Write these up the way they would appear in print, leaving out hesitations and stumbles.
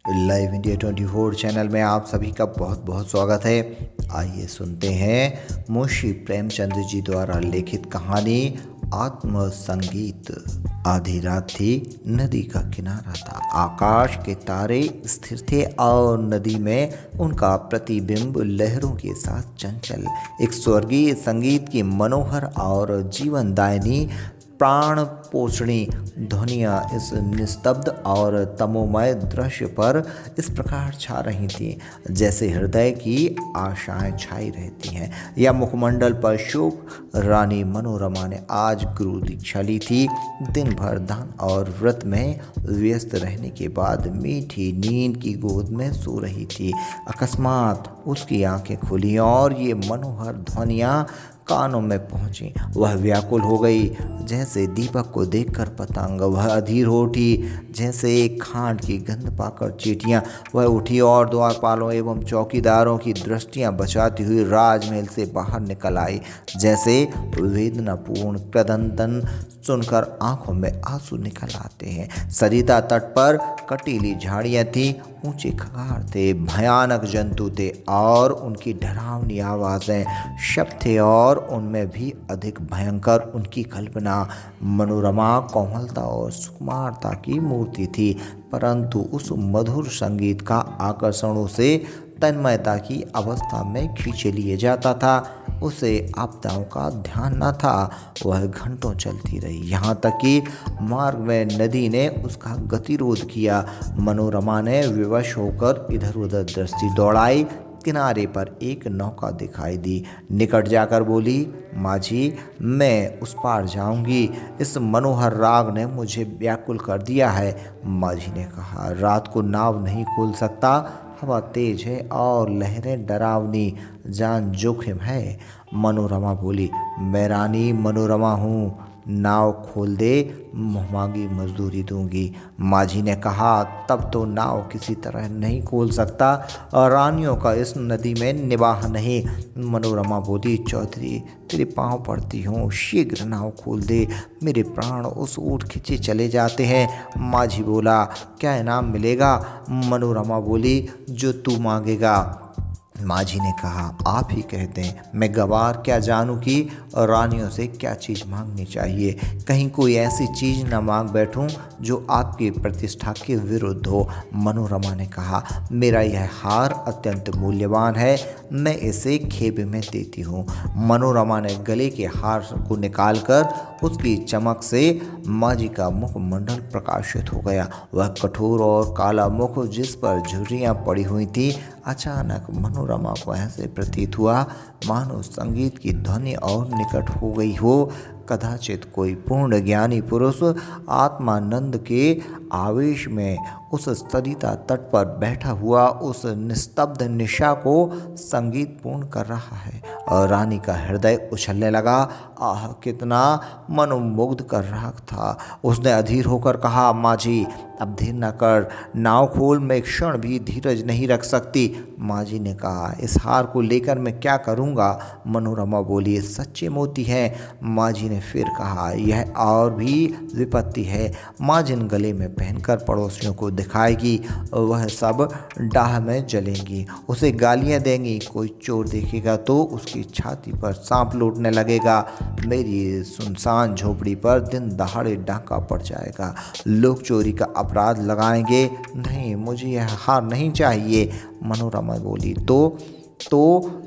Live India 24 channel में आप सभी का बहुत बहुत स्वागत है। आइए सुनते हैं मुंशी प्रेमचंद जी द्वारा लिखित कहानी आत्म संगीत। आधी रात थी, नदी का किनारा था, आकाश के तारे स्थिर थे और नदी में उनका प्रतिबिंब लहरों के साथ चंचल। एक स्वर्गीय संगीत की मनोहर और जीवनदायिनी प्राण पोषणी ध्वनियाँ इस निस्तब्ध और तमोमय दृश्य पर इस प्रकार छा रही थीं जैसे हृदय की आशाएं छाई रहती हैं या मुखमंडल पर शोक। रानी मनोरमा ने आज गुरु दीक्षा ली थी। दिन भर दान और व्रत में व्यस्त रहने के बाद मीठी नींद की गोद में सो रही थी। अकस्मात उसकी आंखें खुली और ये मनोहर ध्वनियाँ कानों में पहुंची। वह व्याकुल हो गई जैसे दीपक को देखकर पतंग। वह अधीर हो उठी जैसे एक खांड की गंध पाकर चींटियां। वह उठी और द्वारपालों एवं चौकीदारों की दृष्टियां बचाती हुई राजमहल से बाहर निकल आई। जैसे वेदनापूर्ण क्रदंतन सुनकर आंखों में आंसू निकल आते हैं। सरिता तट पर कटीली झाड़ियां थीं, ऊंचे खगार थे, भयानक जंतु थे और उनकी डरावनी आवाज़ें शब्द थे और उनमें भी अधिक भयंकर उनकी कल्पना। मनोरमा कोमलता और सुकुमारता की मूर्ति थी, परंतु उस मधुर संगीत का आकर्षण उसे तन्मयता की अवस्था में खींच लिए जाता था। उसे आपदाओं का ध्यान न था। वह घंटों चलती रही, यहाँ तक कि मार्ग में नदी ने उसका गतिरोध किया। मनोरमा ने विवश होकर इधर उधर दृष्टि दौड़ाई। किनारे पर एक नौका दिखाई दी। निकट जाकर बोली, माझी, मैं उस पार जाऊंगी। इस मनोहर राग ने मुझे व्याकुल कर दिया है। माझी ने कहा, रात को नाव नहीं खोल सकता, हवा तेज है और लहरें डरावनी, जान जोखिम है। मनोरमा बोली, मैं रानी मनोरमा हूँ, नाव खोल दे, मुहमांगी मजदूरी दूंगी। माझी ने कहा, तब तो नाव किसी तरह नहीं खोल सकता और रानियों का इस नदी में निवाह नहीं। मनोरमा बोली, चौधरी, तेरे पाँव पड़ती हूँ, शीघ्र नाव खोल दे, मेरे प्राण उस ऊँट खींचे चले जाते हैं। माझी बोला, क्या इनाम मिलेगा? मनोरमा बोली, जो तू मांगेगा। माझी ने कहा, आप ही कहते हैं, मैं गवार क्या जानूं कि रानियों से क्या चीज़ मांगनी चाहिए। कहीं कोई ऐसी चीज़ न मांग बैठूं जो आपकी प्रतिष्ठा के विरुद्ध हो। मनोरमा ने कहा, मेरा यह हार अत्यंत मूल्यवान है, मैं इसे खेबे में देती हूँ। मनोरमा ने गले के हार को निकालकर उसकी चमक से माझी का मुखमंडल प्रकाशित हो गया। वह कठोर और काला मुख जिस पर झुर्रियाँ पड़ी हुई थी, अचानक मनोरमा को ऐसे प्रतीत हुआ मानो संगीत की ध्वनि और निकट हो गई हो। कदाचित कोई पूर्ण ज्ञानी पुरुष आत्मानंद के आवेश में उस सरिता तट पर बैठा हुआ उस निस्तब्ध निशा को संगीत पूर्ण कर रहा है। और रानी का हृदय उछलने लगा। आह, कितना मनोमुग्ध कर रहा था। उसने अधीर होकर कहा, माझी, अब देर न कर, नाव खोल, मैं एक क्षण भी धीरज नहीं रख सकती। माझी ने कहा, इस हार को लेकर मैं क्या करूँगा? मनोरमा बोली, सच्चे मोती हैं। माझी ने फिर कहा, यह और भी विपत्ति है। माजिन गले में पहनकर पड़ोसियों को दिखाएगी, वह सब डाह में जलेंगी, उसे गालियां देंगी। कोई चोर देखेगा तो उसकी छाती पर सांप लौटने लगेगा। मेरी सुनसान झोपड़ी पर दिन दहाड़े डाका पड़ जाएगा, लोग चोरी का अपराध लगाएंगे। नहीं, मुझे यह हार नहीं चाहिए। मनोरमा बोली, तो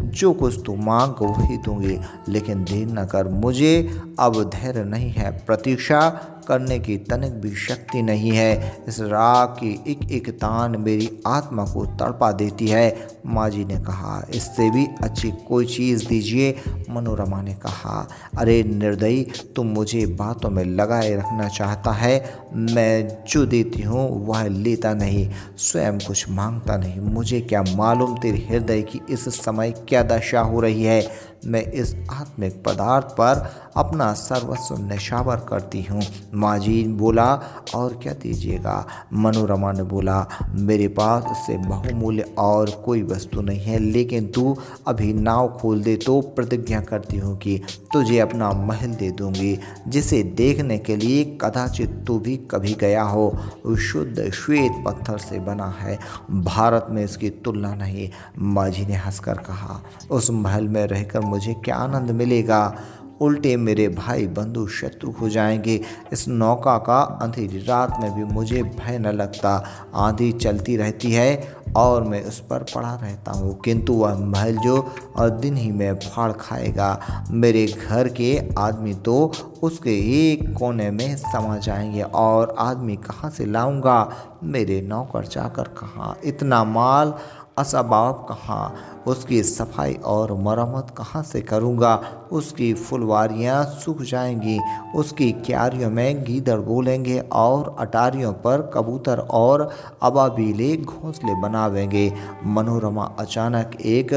जो कुछ तू मांग वही दूंगी, लेकिन देर न कर, मुझे अब धैर्य नहीं है, प्रतीक्षा करने की तनिक भी शक्ति नहीं है। इस राग की एक एक तान मेरी आत्मा को तड़पा देती है। माझी ने कहा, इससे भी अच्छी कोई चीज़ दीजिए। मनोरमा ने कहा, अरे निर्दयी, तुम मुझे बातों में लगाए रखना चाहता है। मैं जो देती हूँ वह लेता नहीं, स्वयं कुछ मांगता नहीं। मुझे क्या मालूम तेरे हृदय की इस समय क्या दशा हो रही है। मैं इस आत्मिक पदार्थ पर अपना सर्वस्व न्यौछावर करती हूँ। माझी बोला, और क्या दीजिएगा? मनोरमा ने बोला, मेरे पास इससे बहुमूल्य और कोई वस्तु नहीं है, लेकिन तू अभी नाव खोल दे तो प्रतिज्ञा करती हूँ कि तुझे अपना महल दे दूंगी, जिसे देखने के लिए कदाचित तू भी कभी गया हो। शुद्ध श्वेत पत्थर से बना है, भारत में इसकी तुलना नहीं। माँ जी ने हंसकर कहा, उस महल में रहकर मुझे क्या आनंद मिलेगा, उल्टे मेरे भाई बंधु शत्रु हो जाएंगे। इस नौका का अंधेरी रात में भी मुझे भय न लगता। आंधी चलती रहती है और मैं उस पर पड़ा रहता हूँ, किंतु वह महल जो दिन ही में फाड़ खाएगा। मेरे घर के आदमी तो उसके एक कोने में समा जाएंगे, और आदमी कहाँ से लाऊंगा, मेरे नौकर चाकर कहाँ, इतना माल असबाब कहाँ, उसकी सफाई और मरम्मत कहाँ से करूँगा। उसकी फुलवारियाँ सूख जाएंगी, उसकी क्यारियों में गीदड़ बोलेंगे और अटारियों पर कबूतर और अबाबीले घोंसले बनावेंगे। मनोरमा अचानक एक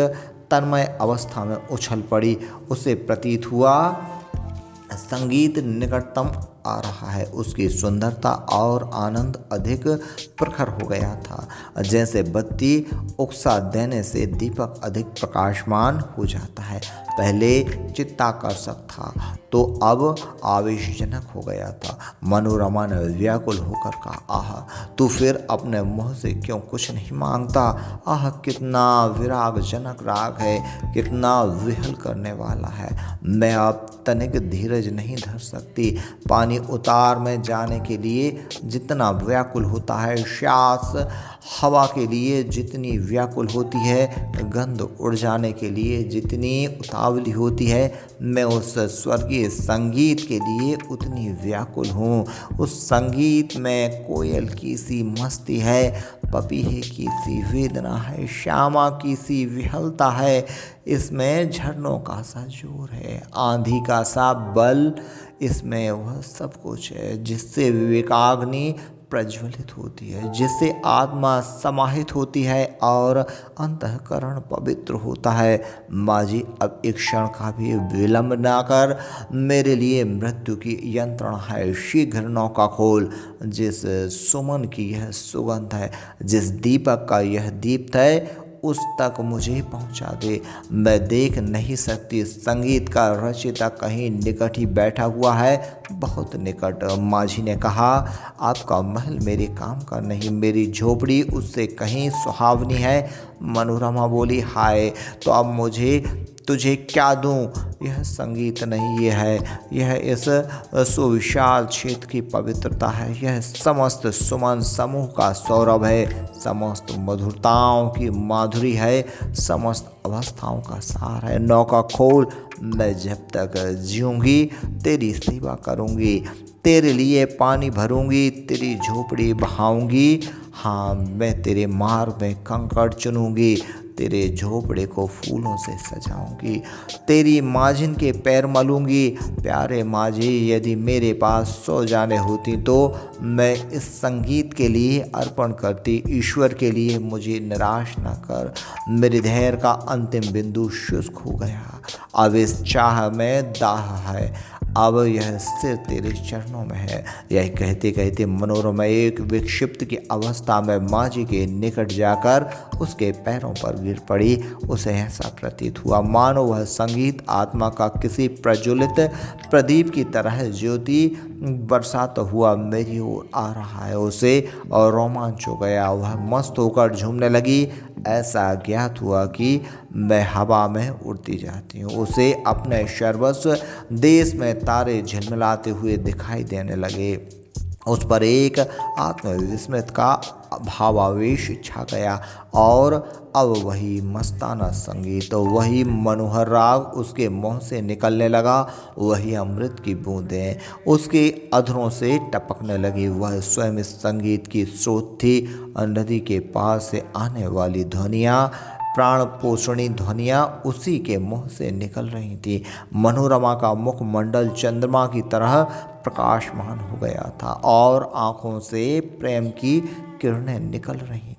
तन्मय अवस्था में उछल पड़ी। उसे प्रतीत हुआ संगीत निकटतम आ रहा है। उसकी सुंदरता और आनंद अधिक प्रखर हो गया था। जैसे बत्ती उकसा देने से दीपक अधिक प्रकाशमान हो जाता है। पहले चित्ताकर्षक था तो अब आवेशजनक हो गया था। मनोरमा ने व्याकुल होकर कहा, आह, तू फिर अपने मुँह से क्यों कुछ नहीं मांगता। आह, कितना विरागजनक राग है, कितना विहल करने वाला है। मैं अब तनिक धीरज नहीं धर सकती। पानी उतार में जाने के लिए जितना व्याकुल होता है, श्वास हवा के लिए जितनी व्याकुल होती है, गंध उड़ जाने के लिए जितनी उतावली होती है, मैं उस स्वर्गीय संगीत के लिए उतनी व्याकुल हूँ। उस संगीत में कोयल की सी मस्ती है, पपीहे की सी वेदना है, श्यामा की सी विहलता है। इसमें झरनों का सा जोर है, आंधी का सा बल, इसमें वह सब कुछ है जिससे विवेकाग्नि प्रज्वलित होती है, जिससे आत्मा समाहित होती है और अंतःकरण पवित्र होता है। माँ जी, अब एक क्षण का भी विलंब ना कर, मेरे लिए मृत्यु की यंत्रणा है। शीघ्र नौका खोल। जिस सुमन की यह सुगंध है, जिस दीपक का यह दीप्त है, उस तक मुझे पहुंचा दे। मैं देख नहीं सकती, संगीत का रचयिता कहीं निकट ही बैठा हुआ है, बहुत निकट। माझी ने कहा, आपका महल मेरे काम का नहीं, मेरी झोपड़ी उससे कहीं सुहावनी है। मनोरमा बोली, हाय, तो अब मुझे तुझे क्या दूं। यह संगीत नहीं, यह इस सुविशाल क्षेत्र की पवित्रता है, यह समस्त सुमन समूह का सौरभ है, समस्त मधुरताओं की माधुरी है, समस्त अवस्थाओं का सार है। नौका खोल, मैं जब तक जीऊँगी तेरी सेवा करूँगी, तेरे लिए पानी भरूंगी, तेरी झोपड़ी बहाऊंगी। हाँ, मैं तेरे मार्ग में कंकड़ चुनूंगी, तेरे झोपड़े को फूलों से सजाऊंगी, तेरी माजिन के पैर मलूंगी। प्यारे माजी, यदि मेरे पास 100 जाने होती तो मैं इस संगीत के लिए अर्पण करती। ईश्वर के लिए मुझे निराश न कर। मेरे धैर्य का अंतिम बिंदु शुष्क हो गया। अब इस चाह में दाह है, अब यह सिर तेरे चरणों में है। यह कहते कहते मनोरमा एक विक्षिप्त की अवस्था में माँ जी के निकट जाकर उसके पैरों पर गिर पड़ी। उसे ऐसा प्रतीत हुआ मानो वह संगीत आत्मा का किसी प्रज्वलित प्रदीप की तरह ज्योति बरसाता हुआ मेरी ओर आ रहा है। उसे और रोमांच हो गया, वह मस्त होकर झूमने लगी। ऐसा ज्ञात हुआ कि मैं हवा में उड़ती जाती हूँ। उसे अपने सर्वस्व देश में तारे झिलमिलाते हुए दिखाई देने लगे। उस पर एक आत्मविस्मृत का भावावेश छा गया और अब वही मस्ताना संगीत, वही मनोहर राग उसके मुंह से निकलने लगा, वही अमृत की बूंदें उसके अधरों से टपकने लगी। वह स्वयं इस संगीत की स्रोत थी। नदी के पास से आने वाली ध्वनियाँ, प्राण पोषणी ध्वनियाँ उसी के मुंह से निकल रही थी। मनोरमा का मुखमंडल चंद्रमा की तरह प्रकाशमान हो गया था और आँखों से प्रेम की किरणें निकल रही